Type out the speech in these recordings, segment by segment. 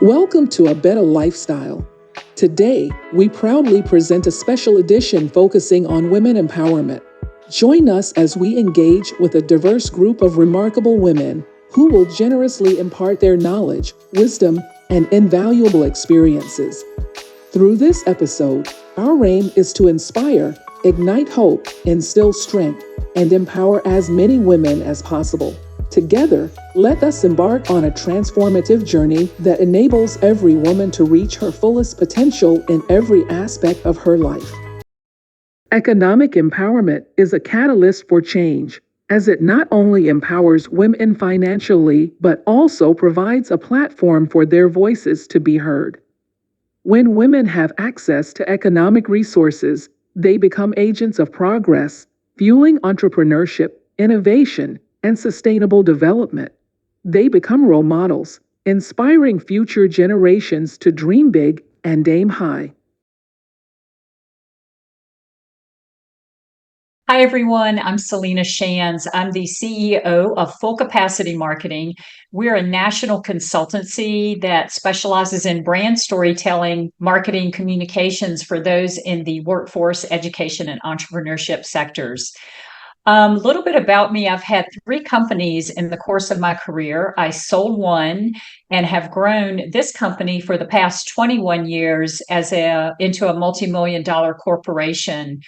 Welcome to A Better Lifestyle. Today, we proudly present a special edition focusing on women empowerment. Join us as we engage with a diverse group of remarkable women who will generously impart their knowledge, wisdom, and invaluable experiences. Through this episode, our aim is to inspire, ignite hope, instill strength, and empower as many women as possible. Together, let us embark on a transformative journey that enables every woman to reach her fullest potential in every aspect of her life. Economic empowerment is a catalyst for change, as it not only empowers women financially, but also provides a platform for their voices to be heard. When women have access to economic resources, they become agents of progress, fueling entrepreneurship, innovation, and sustainable development. They become role models, inspiring future generations to dream big and aim high. Hi, everyone. I'm Selena Shands. I'm the CEO of Full Capacity Marketing. We're a national consultancy that specializes in brand storytelling, marketing, communications for those in the workforce, education, and entrepreneurship sectors. A little bit about me. I've had 3 companies in the course of my career. I sold one and have grown this company for the past 21 years into a multi-million dollar corporation.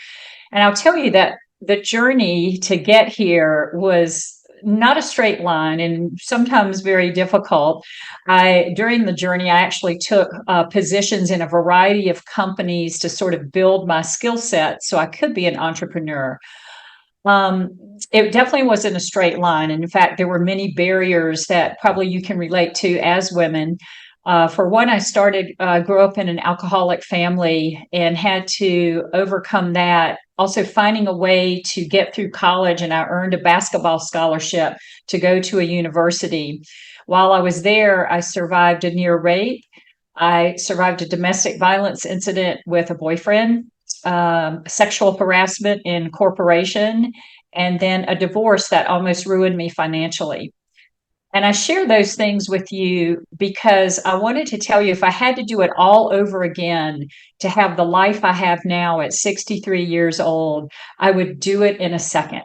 And I'll tell you that the journey to get here was not a straight line and sometimes very difficult. During the journey, I actually took positions in a variety of companies to sort of build my skill set so I could be an entrepreneur. It definitely wasn't a straight line. And in fact, there were many barriers that probably you can relate to as women. For one, grew up in an alcoholic family and had to overcome that. Also, finding a way to get through college, and I earned a basketball scholarship to go to a university. While I was there, I survived a near rape. I survived a domestic violence incident with a boyfriend, sexual harassment in corporation, and then a divorce that almost ruined me financially. And I share those things with you because I wanted to tell you if I had to do it all over again to have the life I have now at 63 years old, I would do it in a second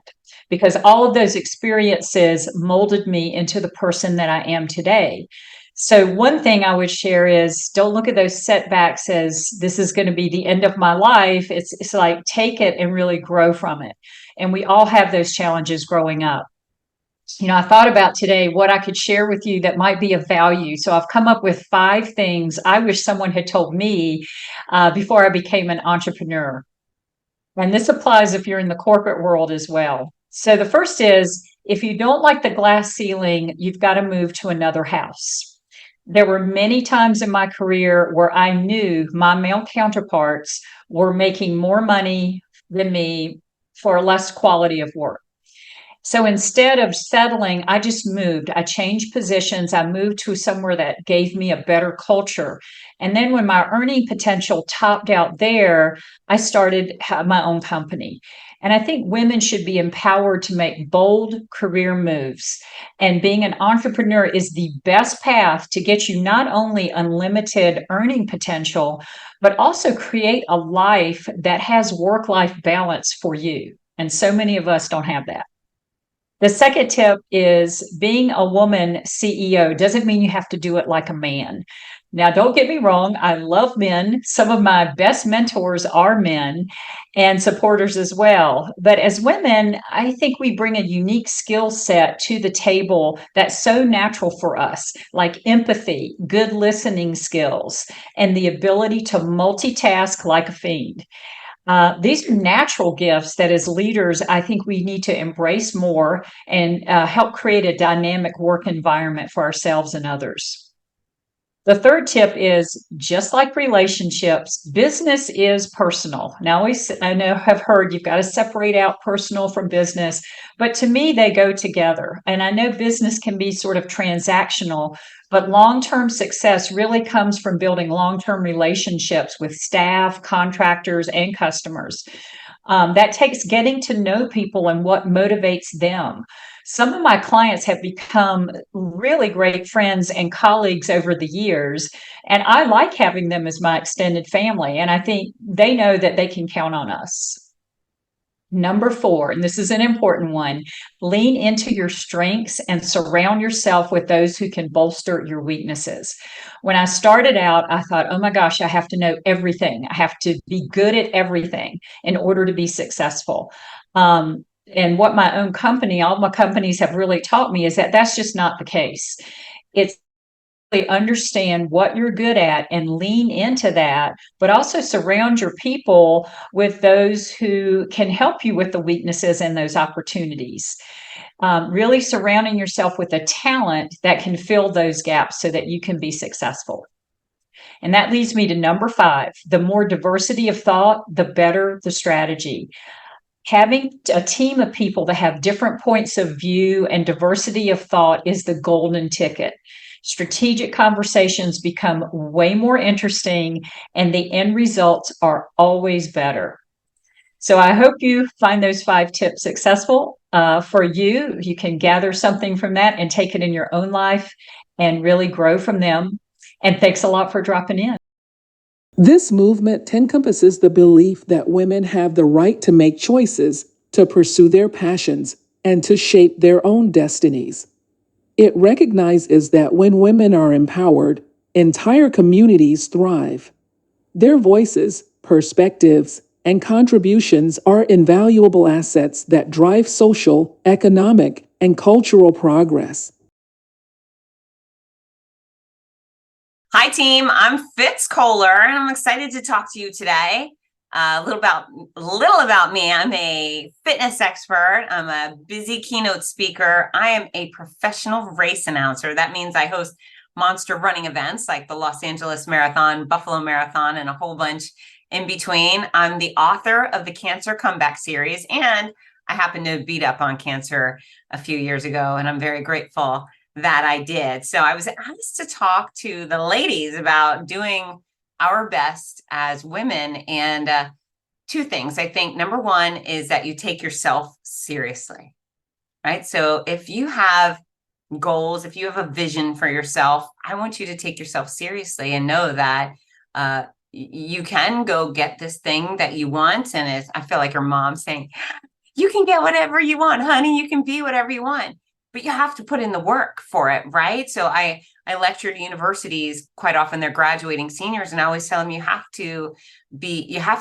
because all of those experiences molded me into the person that I am today. So, one thing I would share is don't look at those setbacks as this is going to be the end of my life. It's like take it and really grow from it. And we all have those challenges growing up. I thought about today what I could share with you that might be of value. So I've come up with 5 things I wish someone had told me before I became an entrepreneur. And this applies if you're in the corporate world as well. So the first is if you don't like the glass ceiling, you've got to move to another house. There were many times in my career where I knew my male counterparts were making more money than me for less quality of work. So instead of settling, I just moved. I changed positions. I moved to somewhere that gave me a better culture. And then when my earning potential topped out there, I started my own company. And I think women should be empowered to make bold career moves. And being an entrepreneur is the best path to get you not only unlimited earning potential, but also create a life that has work-life balance for you. And so many of us don't have that. The second tip is being a woman CEO doesn't mean you have to do it like a man. Now, don't get me wrong. I love men. Some of my best mentors are men and supporters as well. But as women, I think we bring a unique skill set to the table that's so natural for us, like empathy, good listening skills, and the ability to multitask like a fiend. These are natural gifts that as leaders, I think we need to embrace more and help create a dynamic work environment for ourselves and others. The third tip is just like relationships, business is personal. Now, I know have heard you've got to separate out personal from business, but to me, they go together. And I know business can be sort of transactional, but long-term success really comes from building long-term relationships with staff, contractors, and customers. That takes getting to know people and what motivates them. Some of my clients have become really great friends and colleagues over the years, and I like having them as my extended family. And I think they know that they can count on us. Number four, and this is an important one, lean into your strengths and surround yourself with those who can bolster your weaknesses. When I started out, I thought, oh my gosh, I have to know everything. I have to be good at everything in order to be successful. And what my own company, all my companies have really taught me is that that's just not the case. It's understand what you're good at and lean into that, but also surround your people with those who can help you with the weaknesses and those opportunities. Really surrounding yourself with a talent that can fill those gaps so that you can be successful. And that leads me to number five. The more diversity of thought, the better the strategy. Having a team of people that have different points of view and diversity of thought is the golden ticket. Strategic conversations become way more interesting, and the end results are always better. So I hope you find those 5 tips successful for you. You can gather something from that and take it in your own life and really grow from them. And thanks a lot for dropping in. This movement encompasses the belief that women have the right to make choices, to pursue their passions, and to shape their own destinies. It recognizes that when women are empowered, entire communities thrive. Their voices, perspectives, and contributions are invaluable assets that drive social, economic, and cultural progress. Hi, team. I'm Fitz Kohler, and I'm excited to talk to you today. A little about me. I'm a fitness expert. I'm a busy keynote speaker. I am a professional race announcer. That means I host monster running events like the Los Angeles Marathon, Buffalo Marathon, and a whole bunch in between. I'm the author of the Cancer Comeback series, and I happened to beat up on cancer a few years ago, and I'm very grateful that I did. So I was asked to talk to the ladies about doing our best as women. And 2 things. I think number one is that you take yourself seriously, right? So if you have goals, if you have a vision for yourself, I want you to take yourself seriously and know that you can go get this thing that you want. And I feel like your mom saying, you can get whatever you want, honey, you can be whatever you want, but you have to put in the work for it, right? So I lecture to universities quite often. They're graduating seniors, and I always tell them you have to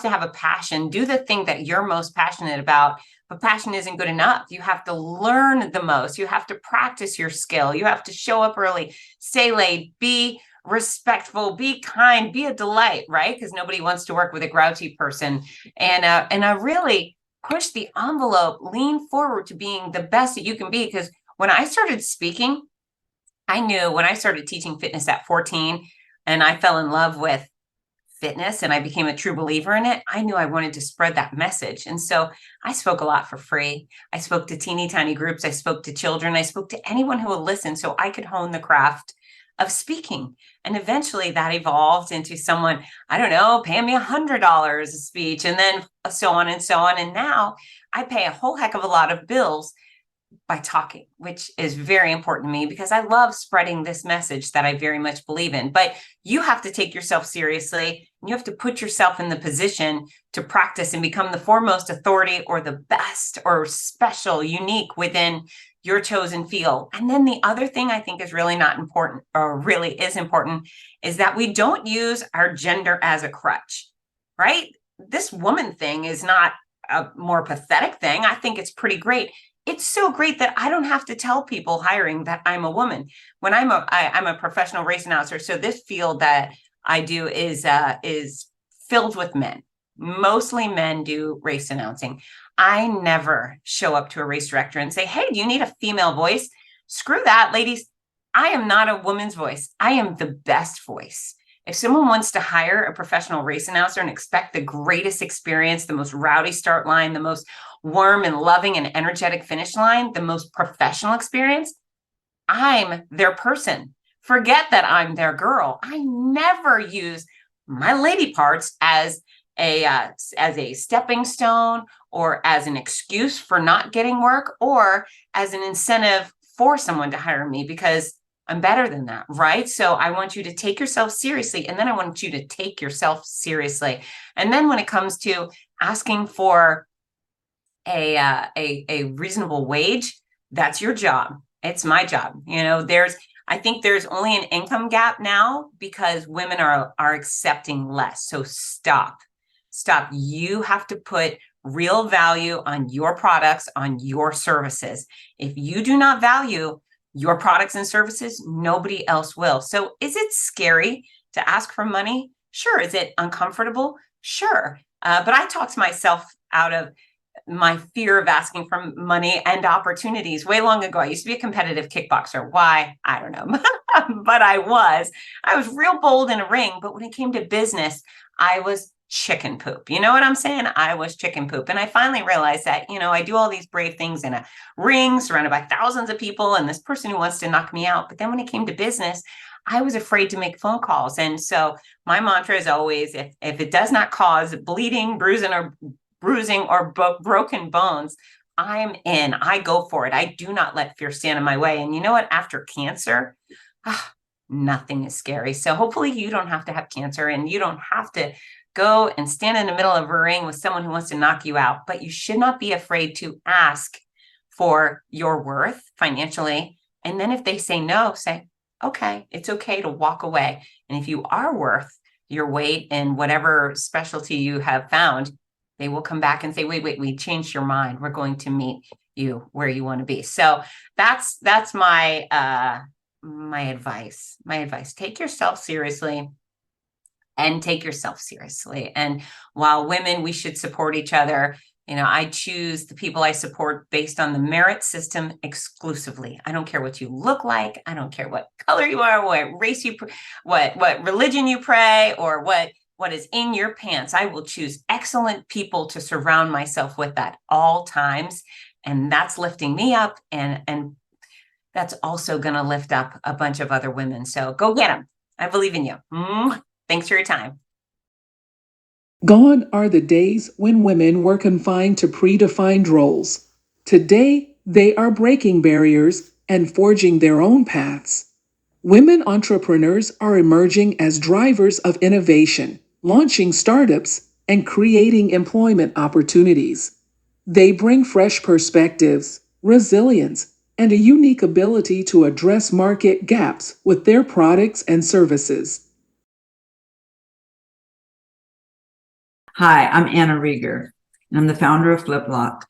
have a passion, do the thing that you're most passionate about. But passion isn't good enough. You have to learn the most. You have to practice your skill. You have to show up early, stay late, be respectful, be kind, be a delight, right? Because nobody wants to work with a grouchy person. And I really push the envelope, lean forward to being the best that you can be. Because when I started speaking, I knew when I started teaching fitness at 14 and I fell in love with fitness and I became a true believer in it, I knew I wanted to spread that message. And so I spoke a lot for free. I spoke to teeny tiny groups. I spoke to children. I spoke to anyone who would listen so I could hone the craft of speaking. And eventually that evolved into someone, I don't know, paying me $100 a speech, and then so on and so on. And now I pay a whole heck of a lot of bills by talking, which is very important to me because I love spreading this message that I very much believe in. But you have to take yourself seriously. And you have to put yourself in the position to practice and become the foremost authority or the best or special, unique within your chosen field. And then the other thing I think is really not important, or really is important, is that we don't use our gender as a crutch, right? This woman thing is not a more pathetic thing. I think it's pretty great. It's so great that I don't have to tell people hiring that I'm a woman. When I'm a professional race announcer, so this field that I do is filled with men. Mostly men do race announcing. I never show up to a race director and say, hey, do you need a female voice? Screw that, ladies. I am not a woman's voice. I am the best voice. If someone wants to hire a professional race announcer and expect the greatest experience, the most rowdy start line, the most warm and loving and energetic finish line, the most professional experience, I'm their person. Forget that I'm their girl. I never use my lady parts as as a stepping stone, or as an excuse for not getting work, or as an incentive for someone to hire me because I'm better than that, right? So I want you to take yourself seriously, and then I want you to take yourself seriously. And then when it comes to asking for a reasonable wage, that's your job. It's my job. I think there's only an income gap now because women are accepting less. So stop. You have to put real value on your products, on your services. If you do not value your products and services, nobody else will. So is it scary to ask for money? Sure. Is it uncomfortable? Sure. But I talked myself out of my fear of asking for money and opportunities way long ago. I used to be a competitive kickboxer. Why? I don't know. But I was real bold in a ring. But when it came to business, I was chicken poop. You know what I'm saying? I was chicken poop. And I finally realized that, I do all these brave things in a ring surrounded by thousands of people and this person who wants to knock me out. But then when it came to business, I was afraid to make phone calls. And so my mantra is always, if it does not cause bleeding, bruising, or broken bones, I'm in. I go for it. I do not let fear stand in my way. And you know what? After cancer, nothing is scary. So hopefully you don't have to have cancer, and you don't have to go and stand in the middle of a ring with someone who wants to knock you out. But you should not be afraid to ask for your worth financially. And then if they say no, say, okay, it's okay to walk away. And if you are worth your weight in whatever specialty you have found, they will come back and say, wait, we changed your mind. We're going to meet you where you want to be. So that's my my advice. Take yourself seriously. And take yourself seriously. And while women, we should support each other. I choose the people I support based on the merit system exclusively. I don't care what you look like. I don't care what color you are, what race what religion you pray, or what is in your pants. I will choose excellent people to surround myself with at all times. And that's lifting me up. And that's also going to lift up a bunch of other women. So go get them. I believe in you. Thanks for your time. Gone are the days when women were confined to predefined roles. Today, they are breaking barriers and forging their own paths. Women entrepreneurs are emerging as drivers of innovation, launching startups, and creating employment opportunities. They bring fresh perspectives, resilience, and a unique ability to address market gaps with their products and services. Hi, I'm Anna Rieger, and I'm the founder of FlipLock.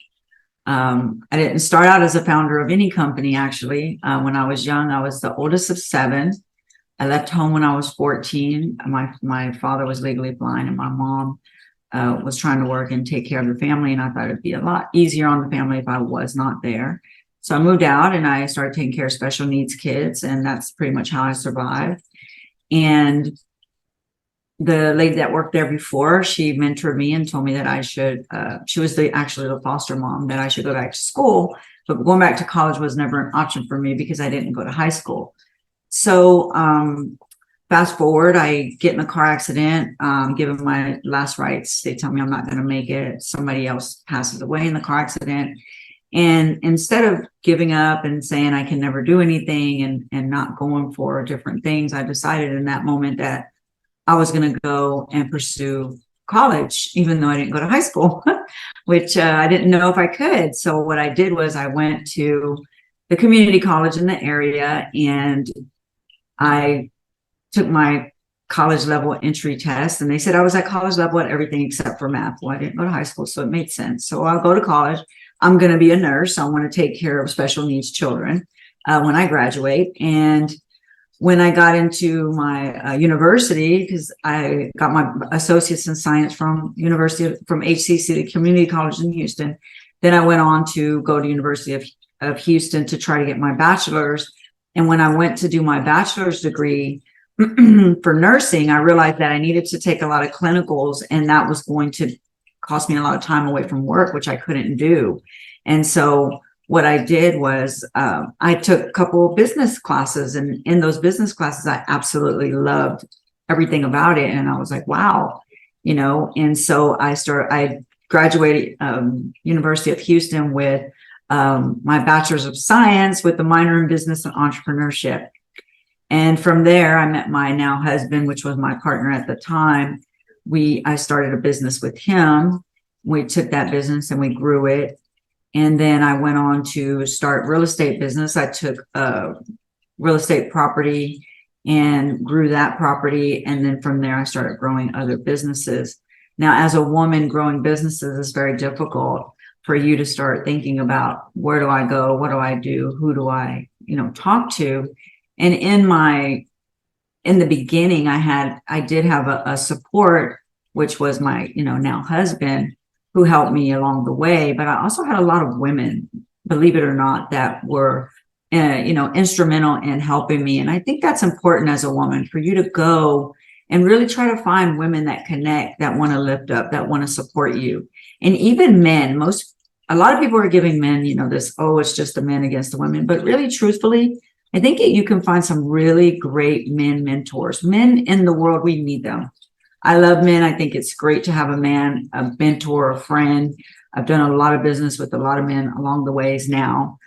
I didn't start out as a founder of any company, actually. When I was young, I was the oldest of 7. I left home when I was 14. My father was legally blind, and my mom was trying to work and take care of the family, and I thought it'd be a lot easier on the family if I was not there. So I moved out, and I started taking care of special needs kids, and that's pretty much how I survived. And the lady that worked there before, she mentored me and told me that I should, she was actually the foster mom, that I should go back to school. But going back to college was never an option for me because I didn't go to high school. So fast forward, I get in a car accident, given my last rites. They tell me I'm not going to make it. Somebody else passes away in the car accident. And instead of giving up and saying I can never do anything and not going for different things, I decided in that moment that I was going to go and pursue college, even though I didn't go to high school, which I didn't know if I could. So what I did was I went to the community college in the area, and I took my college level entry test, and they said I was at college level at everything except for math. Well, I didn't go to high school, so it made sense. So I'll go to college. I'm going to be a nurse. I want to take care of special needs children when I graduate. And when I got into my university, because I got my associates in science from HCC, the community college in Houston, then I went on to go to University of Houston to try to get my bachelor's. And when I went to do my bachelor's degree for nursing, I realized that I needed to take a lot of clinicals, and that was going to cost me a lot of time away from work, which I couldn't do. And so what I did was I took a couple of business classes, and in those business classes, I absolutely loved everything about it. And I was like, wow, and so I graduated University of Houston with my bachelor's of science with a minor in business and entrepreneurship. And from there, I met my now husband, which was my partner at the time. I started a business with him. We took that business and we grew it. And then I went on to start real estate business. I took a real estate property and grew that property. And then from there, I started growing other businesses. Now, as a woman, growing businesses is very difficult for you to start thinking about, where do I go? What do I do? Who do I, talk to? And in the beginning, I did have a support, which was my, now husband, who helped me along the way. But I also had a lot of women, believe it or not, that were, instrumental in helping me. And I think that's important as a woman, for you to go and really try to find women that connect, that want to lift up, that want to support you. And even men, a lot of people are giving men, this, oh, it's just the men against the women. But really, truthfully, I think you can find some really great men mentors. Men in the world, we need them. I love men. I think it's great to have a man, a mentor, a friend. I've done a lot of business with a lot of men along the ways now.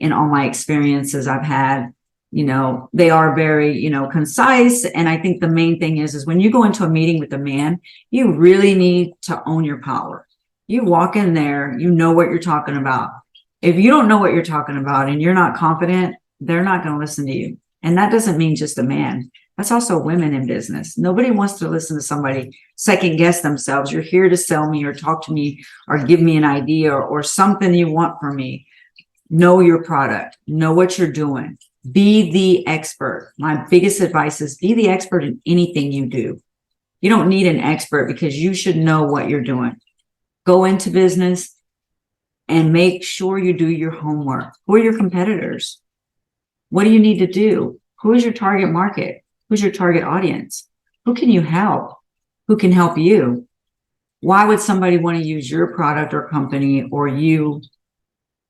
In all my experiences I've had, they are very, concise. And I think the main thing is when you go into a meeting with a man, you really need to own your power. You walk in there, you know what you're talking about. If you don't know what you're talking about and you're not confident, they're not going to listen to you. And that doesn't mean just a man. That's also women in business. Nobody wants to listen to somebody second guess themselves. You're here to sell me or talk to me or give me an idea or something you want from me. Know your product. Know what you're doing. Be the expert. My biggest advice is be the expert in anything you do. You don't need an expert because you should know what you're doing. Go into business and make sure you do your homework. Who are your competitors? What do you need to do? Who is your target market? Who's your target audience? Who can you help? Who can help you? Why would somebody want to use your product or company or you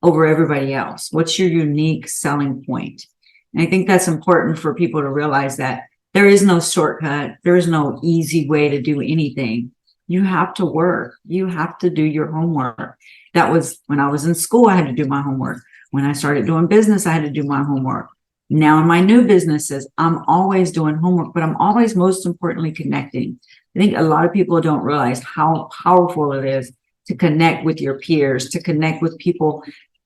over everybody else? What's your unique selling point? And I think that's important for people to realize that there is no shortcut. There is no easy way to do anything. You have to work. You have to do your homework. That was when I was in school, I had to do my homework. When I started doing business, I had to do my homework. Now in my new businesses, I'm always doing homework, but I'm always most importantly connecting. I think a lot of people don't realize how powerful it is to connect with your peers, to connect with people.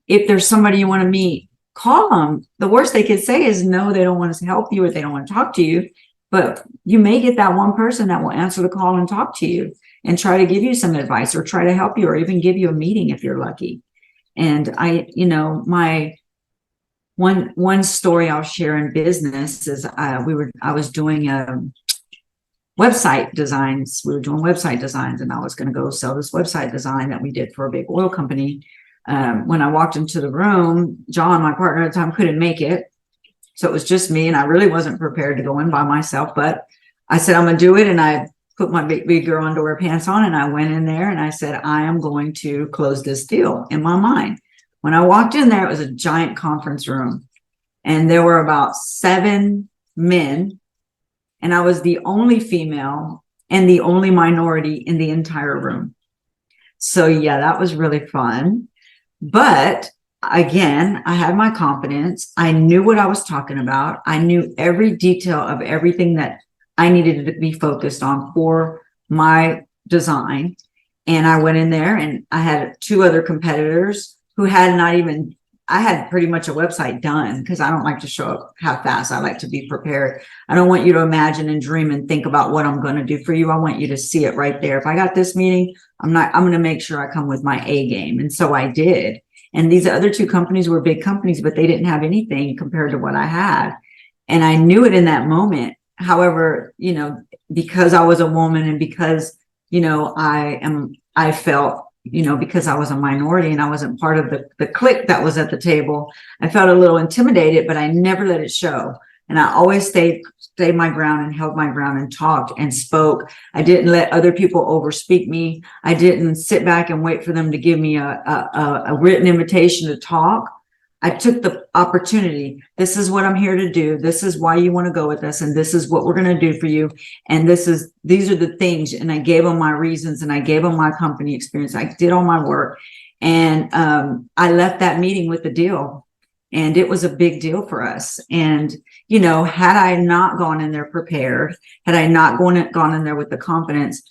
If there's somebody you want to meet, call them. The worst they could say is no, they don't want to help you or they don't want to talk to you. But you may get that one person that will answer the call and talk to you and try to give you some advice or try to help you or even give you a meeting if you're lucky. And my one story I'll share in business is I was doing website designs. We were doing website designs and I was going to go sell this website design that we did for a big oil company. When I walked into the room, John, my partner at the time, couldn't make it. So it was just me and I really wasn't prepared to go in by myself, but I said, I'm going to do it. And I put my big girl underwear pants on and I went in there and I said, I am going to close this deal in my mind. When I walked in there, it was a giant conference room and there were about 7 men and I was the only female and the only minority in the entire room. So yeah, that was really fun. But again, I had my confidence. I knew what I was talking about. I knew every detail of everything that I needed to be focused on for my design. And I went in there and I had 2 other competitors who had I had pretty much a website done because I don't like to show up half-assed. I like to be prepared. I don't want you to imagine and dream and think about what I'm going to do for you. I want you to see it right there. If I got this meeting, I'm going to make sure I come with my A game. And so I did. And these other 2 companies were big companies, but they didn't have anything compared to what I had. And I knew it in that moment. However, because I was a woman and because, I felt, because I was a minority and I wasn't part of the clique that was at the table, I felt a little intimidated, but I never let it show. And I always stayed my ground and held my ground and talked and spoke. I didn't let other people overspeak me. I didn't sit back and wait for them to give me a written invitation to talk. I took the opportunity. This is what I'm here to do. This is why you want to go with us. And this is what we're going to do for you. And these are the things. And I gave them my reasons, and I gave them my company experience. I did all my work. And I left that meeting with the deal. And it was a big deal for us. And, you know, had I not gone in there prepared, had I not gone in there with the confidence,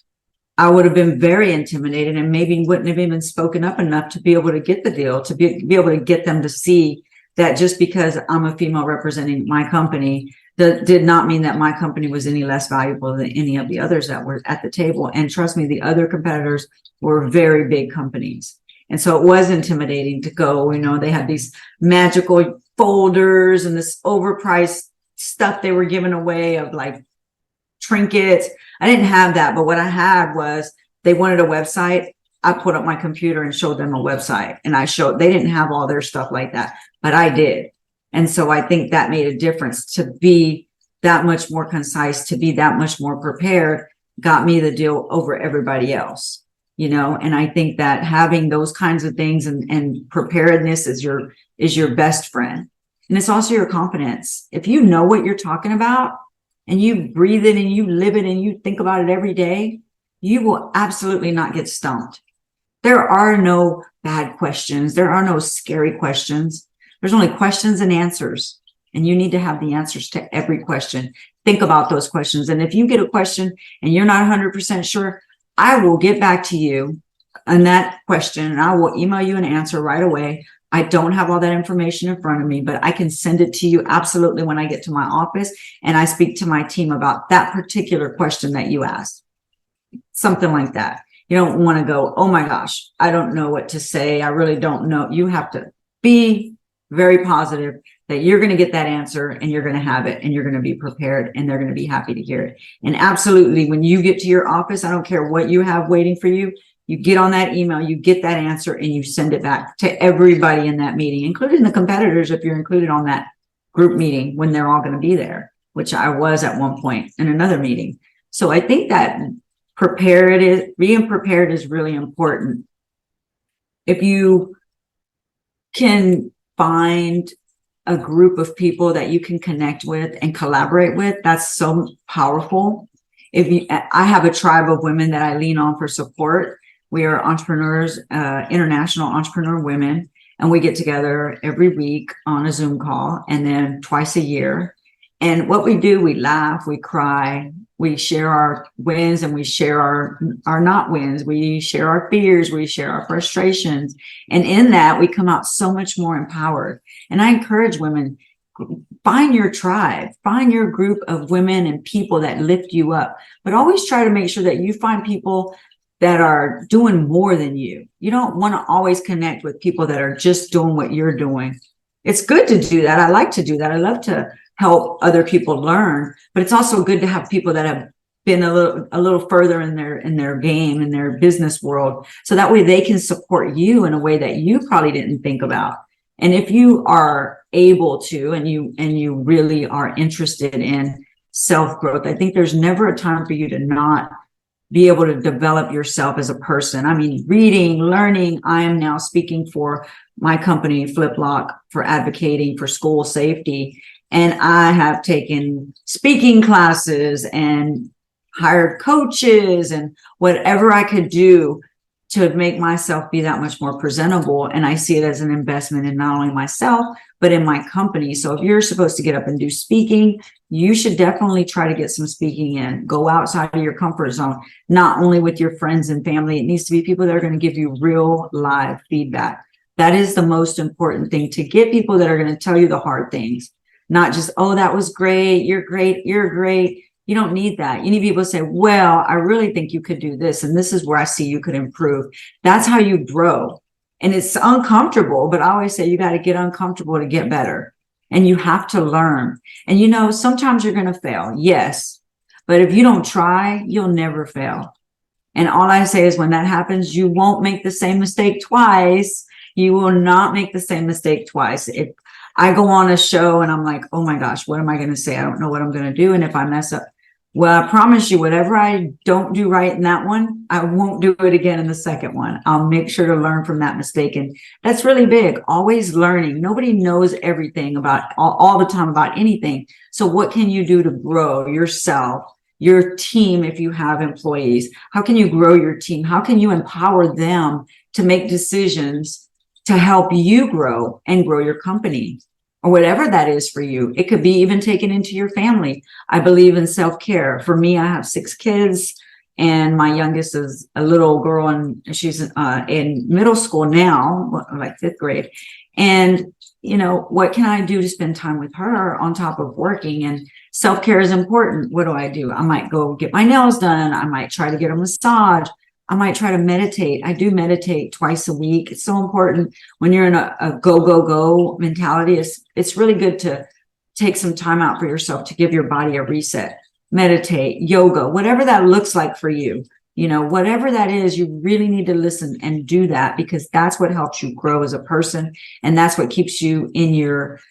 I would have been very intimidated and maybe wouldn't have even spoken up enough to be able to get the deal, to be able to get them to see that just because I'm a female representing my company, that did not mean that my company was any less valuable than any of the others that were at the table. And trust me, the other competitors were very big companies. And so it was intimidating to go, you know, they had these magical folders and this overpriced stuff they were giving away of like trinkets. I didn't have that, but what I had was they wanted a website. I put up my computer and showed them a website, and they didn't have all their stuff like that, but I did. And so I think that made a difference. To be that much more concise, to be that much more prepared, got me the deal over everybody else, you know. And I think that having those kinds of things and preparedness is your best friend. And it's also your confidence. If you know what you're talking about, and you breathe it and you live it and you think about it every day, you will absolutely not get stumped. There are no bad questions. There are no scary questions. There's only questions and answers. And you need to have the answers to every question. Think about those questions. And if you get a question and you're not 100% sure, I will get back to you on that question and I will email you an answer right away. I don't have all that information in front of me, but I can send it to you absolutely when I get to my office and I speak to my team about that particular question that you asked. Something like that. You don't want to go, oh my gosh, I don't know what to say. I really don't know. You have to be very positive that you're going to get that answer and you're going to have it and you're going to be prepared and they're going to be happy to hear it. And absolutely, when you get to your office, I don't care what you have waiting for you. You get on that email, you get that answer, and you send it back to everybody in that meeting, including the competitors, if you're included on that group meeting when they're all going to be there, which I was at one point in another meeting. So I think that being prepared is really important. If you can find a group of people that you can connect with and collaborate with, that's so powerful. I have a tribe of women that I lean on for support. We are entrepreneurs, international entrepreneur women, and we get together every week on a Zoom call and then twice a year. And what we do, we laugh, we cry, we share our wins and we share our not wins. We share our fears, we share our frustrations. And in that, we come out so much more empowered. And I encourage women, find your tribe, find your group of women and people that lift you up, but always try to make sure that you find people that are doing more than you. You don't want to always connect with people that are just doing what you're doing. It's good to do that. I like to do that. I love to help other people learn, but it's also good to have people that have been a little further in their game, in their business world. So that way they can support you in a way that you probably didn't think about. And if you are able to, and you really are interested in self-growth, I think there's never a time for you to not be able to develop yourself as a person. I mean, reading, learning. I am now speaking for my company, FlipLock, for advocating for school safety. And I have taken speaking classes and hired coaches and whatever I could do to make myself be that much more presentable. And I see it as an investment in not only myself, but in my company. So if you're supposed to get up and do speaking, you should definitely try to get some speaking in. Go outside of your comfort zone, not only with your friends and family. It needs to be people that are going to give you real live feedback. That is the most important thing, to get people that are going to tell you the hard things, not just, oh, that was great. You're great. You're great. You don't need that. You need people to say, well, I really think you could do this. And this is where I see you could improve. That's how you grow. And it's uncomfortable, but I always say you got to get uncomfortable to get better. And you have to learn. And you know, sometimes you're going to fail. Yes. But if you don't try, you'll never fail. And all I say is when that happens, you won't make the same mistake twice. You will not make the same mistake twice. If I go on a show and I'm like, oh my gosh, what am I going to say? I don't know what I'm going to do. And if I mess up, Well, I promise you, whatever I don't do right in that one, I won't do it again in the second one. I'll make sure to learn from that mistake. And that's really big. Always learning. Nobody knows everything about all the time about anything. So what can you do to grow yourself, your team, if you have employees? How can you grow your team? How can you empower them to make decisions to help you grow and grow your company? Or whatever that is for you. It could be even taken into your family. I believe in self-care. For me, I have 6 kids, and my youngest is a little girl, and she's in middle school now, like 5th grade. And, you know, what can I do to spend time with her on top of working? And self-care is important. What do? I might go get my nails done. I might try to get a massage. I might try to meditate. I do meditate twice a week. It's so important when you're in a go, go, go mentality. It's really good to take some time out for yourself to give your body a reset. Meditate, yoga, whatever that looks like for you. You know, whatever that is, you really need to listen and do that, because that's what helps you grow as a person. And that's what keeps you in your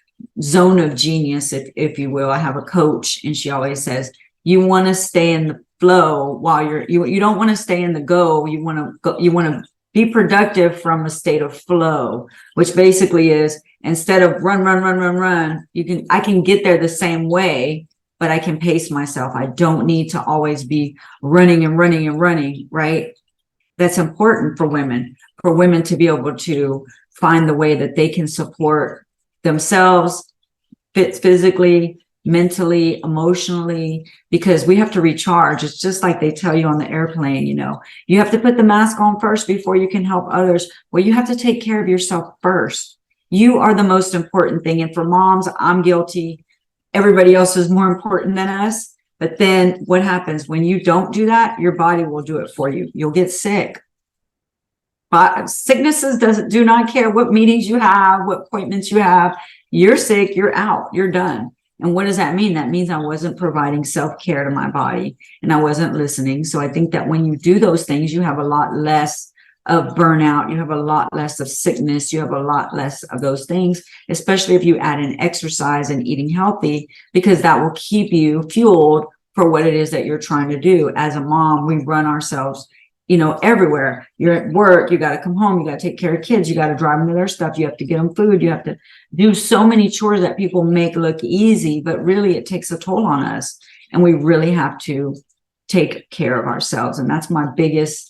zone of genius, if you will. I have a coach, and she always says, you want to stay in the flow while you don't want to stay in the go. You want to go, you want to be productive from a state of flow, which basically is, instead of run, I can get there the same way, but I can pace myself. I don't need to always be running, right? That's important for women to be able to find the way that they can support themselves physically, mentally, emotionally, because we have to recharge. It's just like they tell you on the airplane, you know, you have to put the mask on first before you can help others. Well, you have to take care of yourself first. You are the most important thing. And for moms, I'm guilty. Everybody else is more important than us. But then what happens when you don't do that? Your body will do it for you. You'll get sick. But sicknesses do not care what meetings you have, what appointments you have. You're sick, you're out, you're done. And what does that mean? That means I wasn't providing self-care to my body, and I wasn't listening. So I think that when you do those things, you have a lot less of burnout. You have a lot less of sickness. You have a lot less of those things, especially if you add in exercise and eating healthy, because that will keep you fueled for what it is that you're trying to do. As a mom, we run ourselves, you know, everywhere. You're at work, you got to come home, you got to take care of kids, you got to drive them to their stuff, you have to get them food, you have to do so many chores that people make look easy, but really it takes a toll on us. And we really have to take care of ourselves. And that's my biggest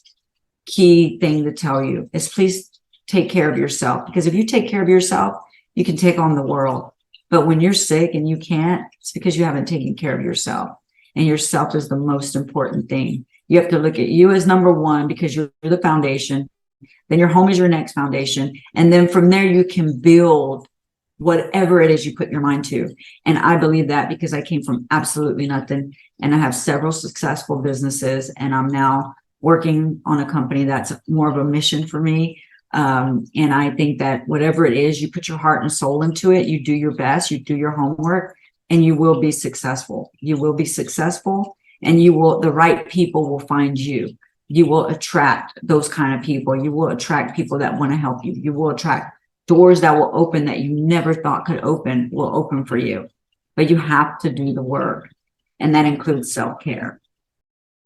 key thing to tell you is, please take care of yourself, because if you take care of yourself, you can take on the world. But when you're sick and you can't, it's because you haven't taken care of yourself. And yourself is the most important thing. You have to look at you as number one, because you're the foundation. Then your home is your next foundation. And then from there, you can build whatever it is you put your mind to. And I believe that because I came from absolutely nothing. And I have several successful businesses. And I'm now working on a company that's more of a mission for me. And I think that whatever it is, you put your heart and soul into it, you do your best, you do your homework, and you will be successful. You will be successful. And the right people will find you. You will attract those kind of people. You will attract people that want to help you. You will attract doors that will open that you never thought could open, will open for you. But you have to do the work. And that includes self-care.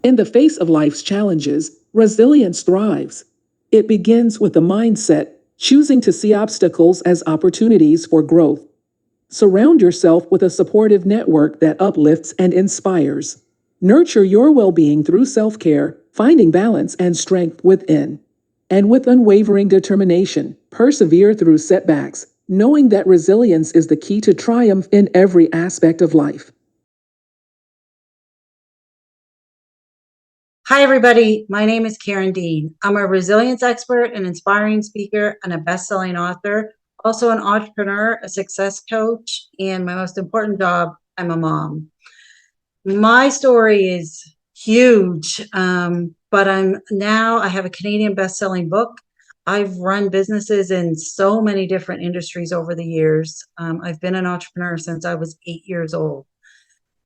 In the face of life's challenges, resilience thrives. It begins with a mindset, choosing to see obstacles as opportunities for growth. Surround yourself with a supportive network that uplifts and inspires. Nurture your well-being through self-care, finding balance and strength within. And with unwavering determination, persevere through setbacks, knowing that resilience is the key to triumph in every aspect of life. Hi, everybody. My name is Karen Dean. I'm a resilience expert, an inspiring speaker, and a best-selling author, also an entrepreneur, a success coach, and my most important job, I'm a mom. My story is huge, but I have a Canadian best-selling book. I've run businesses in so many different industries over the years. I've been an entrepreneur since I was 8 years old.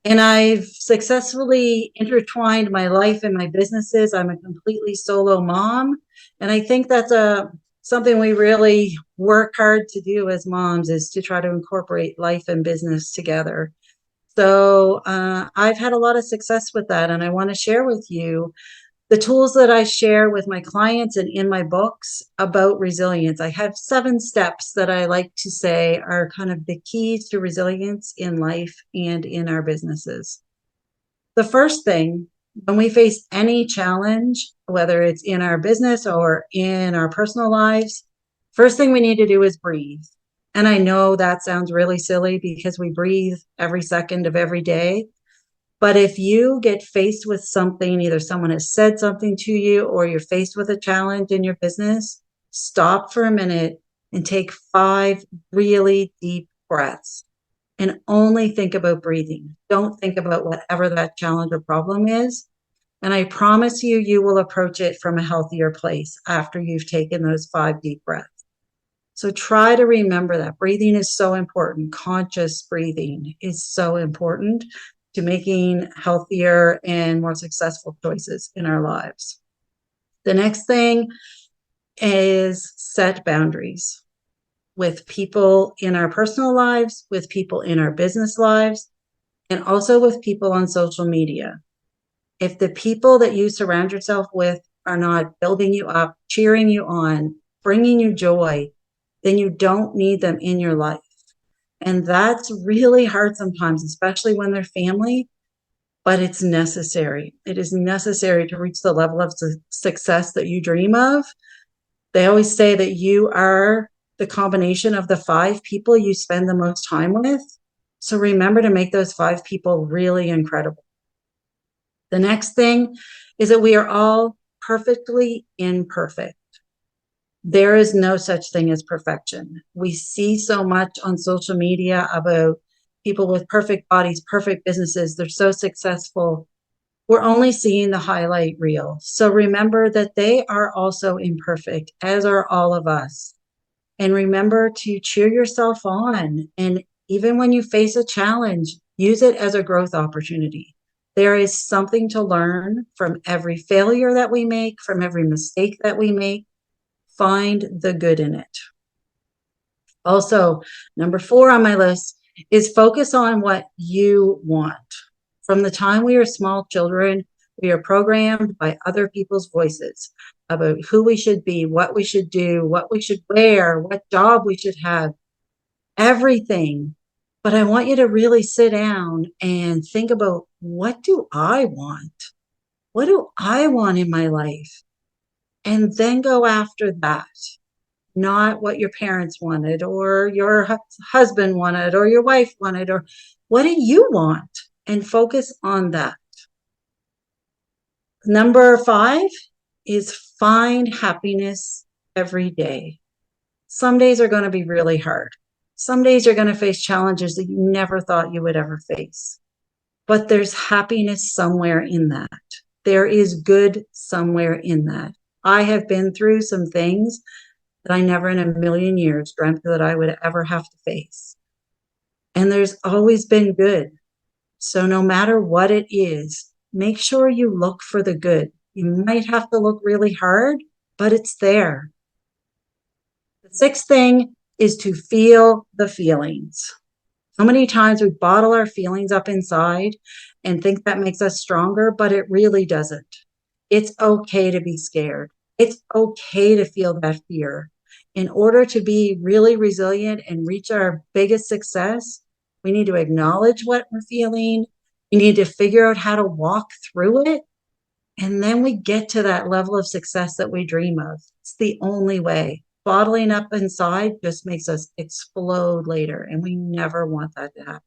And I've successfully intertwined my life and my businesses. I'm a completely solo mom. And I think that's something we really work hard to do as moms, is to try to incorporate life and business together. So I've had a lot of success with that, and I want to share with you the tools that I share with my clients and in my books about resilience. I have 7 steps that I like to say are kind of the keys to resilience in life and in our businesses. The first thing, when we face any challenge, whether it's in our business or in our personal lives, first thing we need to do is breathe. And I know that sounds really silly because we breathe every second of every day. But if you get faced with something, either someone has said something to you or you're faced with a challenge in your business, stop for a minute and take 5 really deep breaths and only think about breathing. Don't think about whatever that challenge or problem is. And I promise you, you will approach it from a healthier place after you've taken those 5 deep breaths. So try to remember that breathing is so important. Conscious breathing is so important to making healthier and more successful choices in our lives. The next thing is set boundaries with people in our personal lives, with people in our business lives, and also with people on social media. If the people that you surround yourself with are not building you up, cheering you on, bringing you joy, then you don't need them in your life. And that's really hard sometimes, especially when they're family, but it's necessary. It is necessary to reach the level of success that you dream of. They always say that you are the combination of the 5 people you spend the most time with. So remember to make those 5 people really incredible. The next thing is that we are all perfectly imperfect. There is no such thing as perfection. We see so much on social media about people with perfect bodies, perfect businesses. They're so successful. We're only seeing the highlight reel. So remember that they are also imperfect, as are all of us. And remember to cheer yourself on. And even when you face a challenge, use it as a growth opportunity. There is something to learn from every failure that we make, from every mistake that we make. Find the good in it. Also, number 4 on my list is focus on what you want. From the time we are small children, we are programmed by other people's voices about who we should be, what we should do, what we should wear, what job we should have, everything. But I want you to really sit down and think about, what do I want? What do I want in my life? And then go after that. Not what your parents wanted or your husband wanted or your wife wanted, or what do you want? And focus on that. Number 5 is find happiness every day. Some days are going to be really hard. Some days you're going to face challenges that you never thought you would ever face. But there's happiness somewhere in that. There is good somewhere in that. I have been through some things that I never in a million years dreamt that I would ever have to face. And there's always been good. So no matter what it is, make sure you look for the good. You might have to look really hard, but it's there. The 6th thing is to feel the feelings. So many times we bottle our feelings up inside and think that makes us stronger, but it really doesn't. It's okay to be scared. It's okay to feel that fear. In order to be really resilient and reach our biggest success, we need to acknowledge what we're feeling. We need to figure out how to walk through it. And then we get to that level of success that we dream of. It's the only way. Bottling up inside just makes us explode later, and we never want that to happen.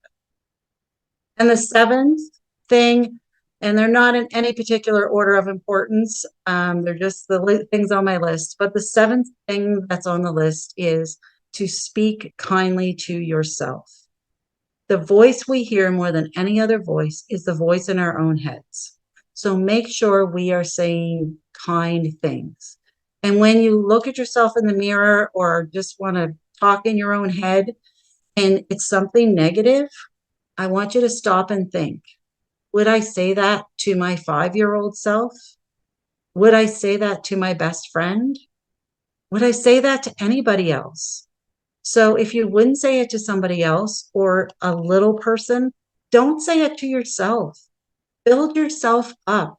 And the 7th thing, and they're not in any particular order of importance, they're just the things on my list, but the 7th thing that's on the list is to speak kindly to yourself. The voice we hear more than any other voice is the voice in our own heads. So make sure we are saying kind things. And when you look at yourself in the mirror or just want to talk in your own head and it's something negative, I want you to stop and think, would I say that to my 5-year-old self? Would I say that to my best friend? Would I say that to anybody else? So if you wouldn't say it to somebody else or a little person, don't say it to yourself. Build yourself up,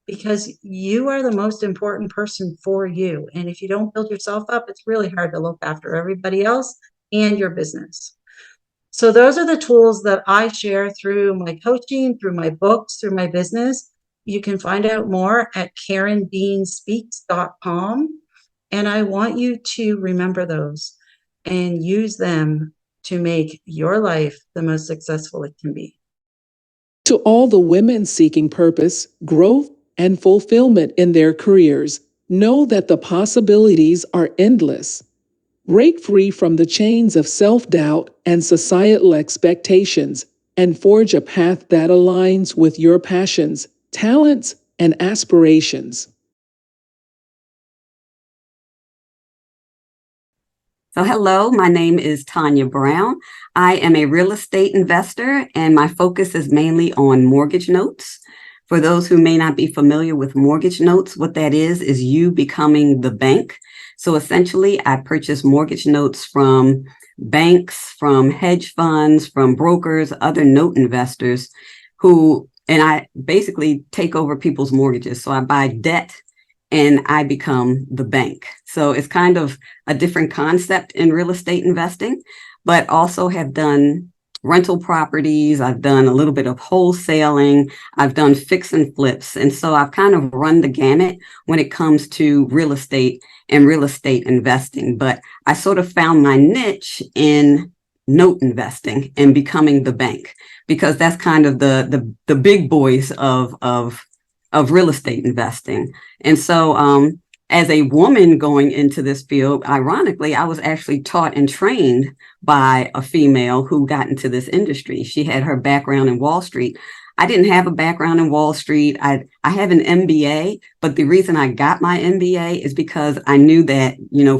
because you are the most important person for you. And if you don't build yourself up, it's really hard to look after everybody else and your business. So those are the tools that I share through my coaching, through my books, through my business. You can find out more at KarenDeanSpeaks.com. And I want you to remember those and use them to make your life the most successful it can be. To all the women seeking purpose, growth, and fulfillment in their careers, know that the possibilities are endless. Break free from the chains of self-doubt and societal expectations and forge a path that aligns with your passions, talents, and aspirations. So hello, my name is Tanya Brown. I am a real estate investor, and my focus is mainly on mortgage notes. For those who may not be familiar with mortgage notes, what that is you becoming the bank. So essentially, I purchase mortgage notes from banks, from hedge funds, from brokers, other note investors and I basically take over people's mortgages. So I buy debt and I become the bank. So it's kind of a different concept in real estate investing, but also have done rental properties. I've done a little bit of wholesaling. I've done fix and flips. And so I've kind of run the gamut when it comes to real estate and real estate investing. But I sort of found my niche in note investing and becoming the bank, because that's kind of the big boys of real estate investing. And so as a woman going into this field, ironically, I was actually taught and trained by a female who got into this industry. She had her background in Wall Street. I didn't have a background in Wall Street. I have an MBA, but the reason I got my MBA is because I knew that,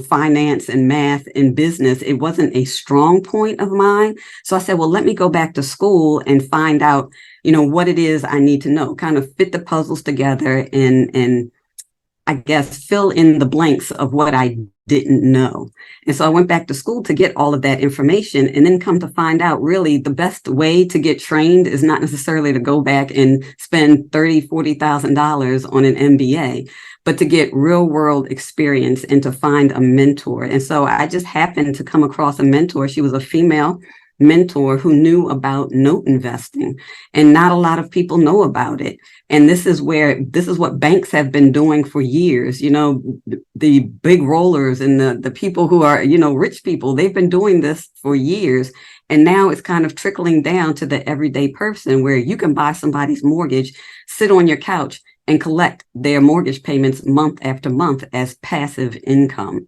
finance and math and business, it wasn't a strong point of mine. So I said, well, let me go back to school and find out, what it is I need to know, kind of fit the puzzles together and I guess fill in the blanks of what I didn't know. And so I went back to school to get all of that information, and then come to find out really the best way to get trained is not necessarily to go back and spend $30,000, $40,000 on an MBA, but to get real world experience and to find a mentor. And so I just happened to come across a mentor. She was a female mentor who knew about note investing, and not a lot of people know about it. And this is what banks have been doing for years. The big rollers and the people who are, rich people, they've been doing this for years. And now it's kind of trickling down to the everyday person, where you can buy somebody's mortgage, sit on your couch and collect their mortgage payments month after month as passive income.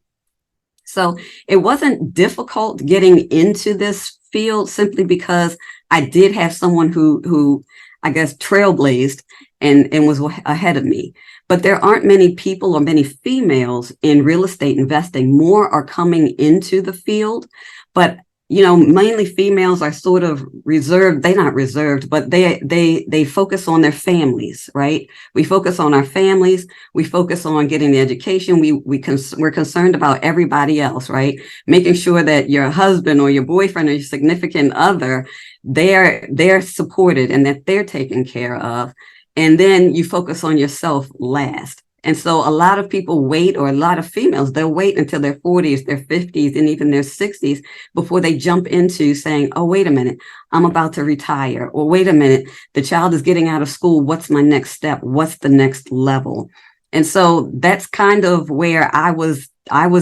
So it wasn't difficult getting into this field, simply because I did have someone who I guess trailblazed and was ahead of me. But there aren't many people or many females in real estate investing. More are coming into the field, but mainly females are sort of reserved. They're not reserved, but they focus on their families, right? We focus on our families. We focus on getting the education. We're concerned about everybody else, right? Making sure that your husband or your boyfriend or your significant other, they're supported and that they're taken care of. And then you focus on yourself last. And so a lot of people wait, or a lot of females, they'll wait until their 40s, their 50s, and even their 60s before they jump into saying, oh, wait a minute, I'm about to retire. Or wait a minute, the child is getting out of school. What's my next step? What's the next level? And so that's kind of where I was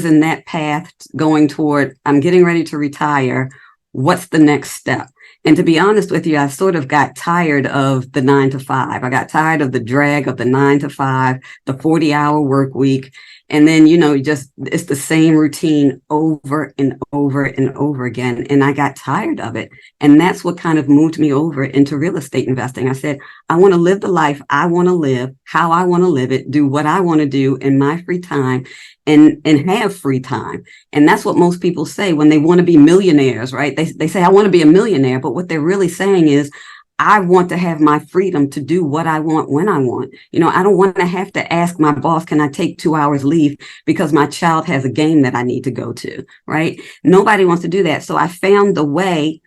in that path going toward, I'm getting ready to retire. What's the next step? And to be honest with you, I sort of got tired of the 9 to 5. I got tired of the drag of the 9 to 5, the 40-hour work week. And then, it's the same routine over and over and over again. And I got tired of it. And that's what kind of moved me over into real estate investing. I said, I want to live the life I want to live, how I want to live it, do what I want to do in my free time, and have free time. And that's what most people say when they want to be millionaires, right? They say, I want to be a millionaire. But what they're really saying is, I want to have my freedom to do what I want when I want. I don't want to have to ask my boss, can I take 2 hours leave because my child has a game that I need to go to, right? Nobody wants to do that. So I found the way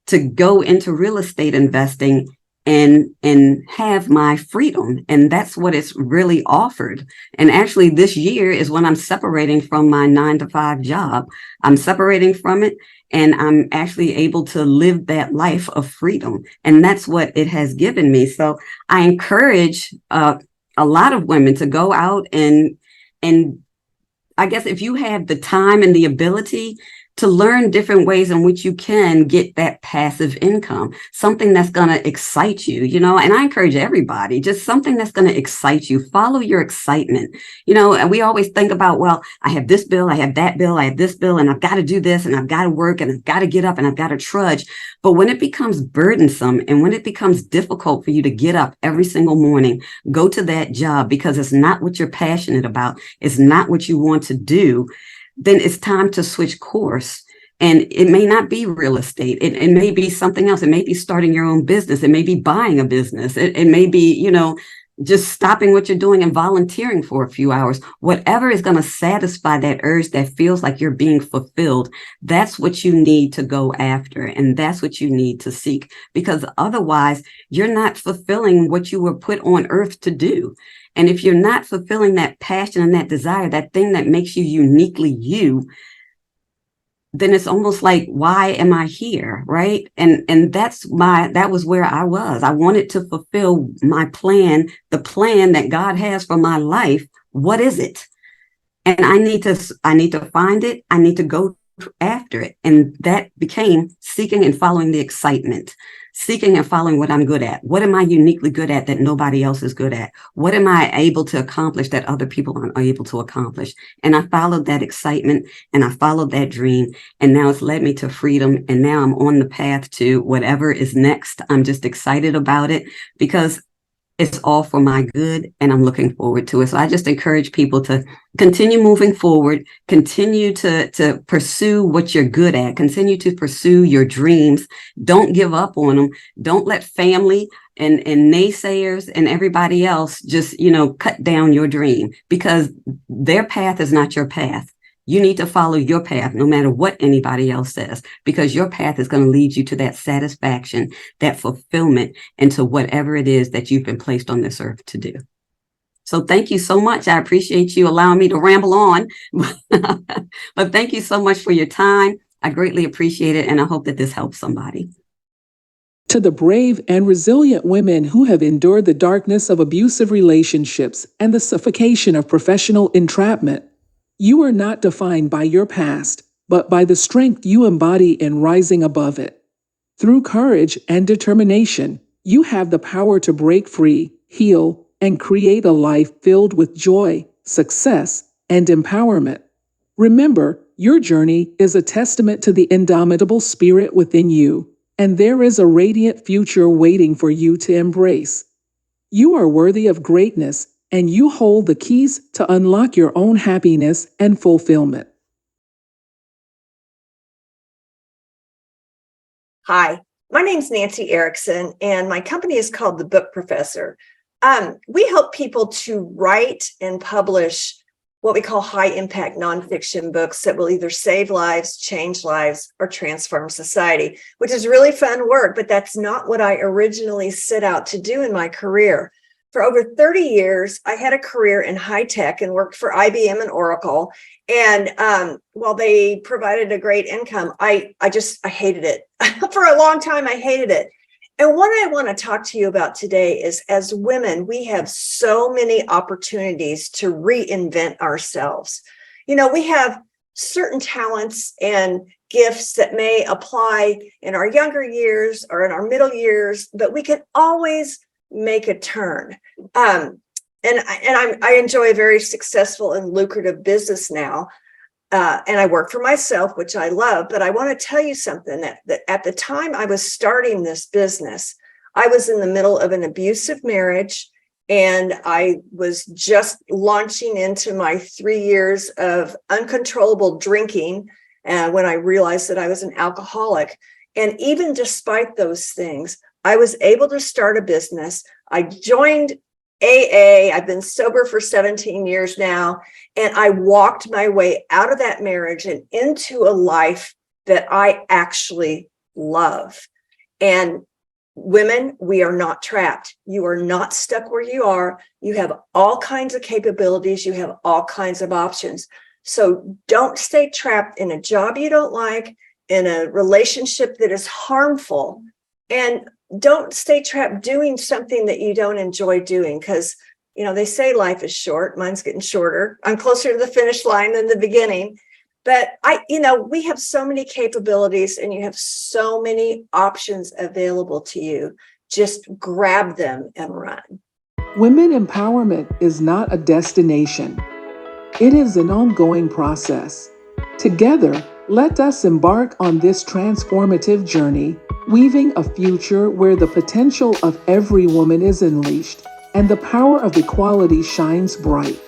to go into real estate investing and have my freedom. And that's what it's really offered. And actually this year is when I'm separating from my 9-to-5 job. I'm separating from it, and I'm actually able to live that life of freedom. And that's what it has given me. So I encourage a lot of women to go out and I guess if you have the time and the ability to learn different ways in which you can get that passive income, something that's going to excite you, and I encourage everybody, just something that's going to excite you. Follow your excitement, and we always think about, well, I have this bill, I have that bill, I have this bill, and I've got to do this, and I've got to work, and I've got to get up, and I've got to trudge. But when it becomes burdensome and when it becomes difficult for you to get up every single morning, go to that job because it's not what you're passionate about, it's not what you want to do, then it's time to switch course. And it may not be real estate. It may be something else. It may be starting your own business. It may be buying a business. It may be, just stopping what you're doing and volunteering for a few hours. Whatever is going to satisfy that urge that feels like you're being fulfilled, that's what you need to go after. And that's what you need to seek, because otherwise you're not fulfilling what you were put on earth to do. And if you're not fulfilling that passion and that desire, that thing that makes you uniquely you, then it's almost like, why am I here? Right. And that was where I was. I wanted to fulfill my plan, the plan that God has for my life. What is it? And I need to find it. I need to go after it. And that became seeking and following the excitement, seeking and following what I'm good at. What am I uniquely good at that nobody else is good at? What am I able to accomplish that other people aren't able to accomplish? And I followed that excitement and I followed that dream. And now it's led me to freedom. And now I'm on the path to whatever is next. I'm just excited about it because it's all for my good and I'm looking forward to it. So I just encourage people to continue moving forward, continue to pursue what you're good at, continue to pursue your dreams. Don't give up on them. Don't let family and naysayers and everybody else just, cut down your dream, because their path is not your path. You need to follow your path no matter what anybody else says, because your path is going to lead you to that satisfaction, that fulfillment, and to whatever it is that you've been placed on this earth to do. So thank you so much. I appreciate you allowing me to ramble on, but thank you so much for your time. I greatly appreciate it. And I hope that this helps somebody. To the brave and resilient women who have endured the darkness of abusive relationships and the suffocation of professional entrapment, you are not defined by your past, but by the strength you embody in rising above it. Through courage and determination, you have the power to break free, heal, and create a life filled with joy, success, and empowerment. Remember, your journey is a testament to the indomitable spirit within you, and there is a radiant future waiting for you to embrace. You are worthy of greatness, and you hold the keys to unlock your own happiness and fulfillment. Hi, my name's Nancy Erickson, and my company is called The Book Professor. We help people to write and publish what we call high-impact nonfiction books that will either save lives, change lives, or transform society, which is really fun work, but that's not what I originally set out to do in my career. For over 30 years, I had a career in high tech and worked for IBM and Oracle. And while they provided a great income, I hated it. For a long time, I hated it. And what I want to talk to you about today is, as women, we have so many opportunities to reinvent ourselves. We have certain talents and gifts that may apply in our younger years or in our middle years, but we can always make a turn. And I enjoy a very successful and lucrative business now. And I work for myself, which I love, but I want to tell you something that at the time I was starting this business, I was in the middle of an abusive marriage, and I was just launching into my 3 years of uncontrollable drinking when I realized that I was an alcoholic. And even despite those things, I was able to start a business. I joined AA. I've been sober for 17 years now, and I walked my way out of that marriage and into a life that I actually love. And women, we are not trapped. You are not stuck where you are. You have all kinds of capabilities. You have all kinds of options. So don't stay trapped in a job you don't like, in a relationship that is harmful, and don't stay trapped doing something that you don't enjoy doing, because, you know, they say life is short. Mine's getting shorter. I'm closer to the finish line than the beginning. But we have so many capabilities and you have so many options available to you. Just grab them and run. Women empowerment is not a destination. It is an ongoing process. Together, let us embark on this transformative journey, weaving a future where the potential of every woman is unleashed and the power of equality shines bright.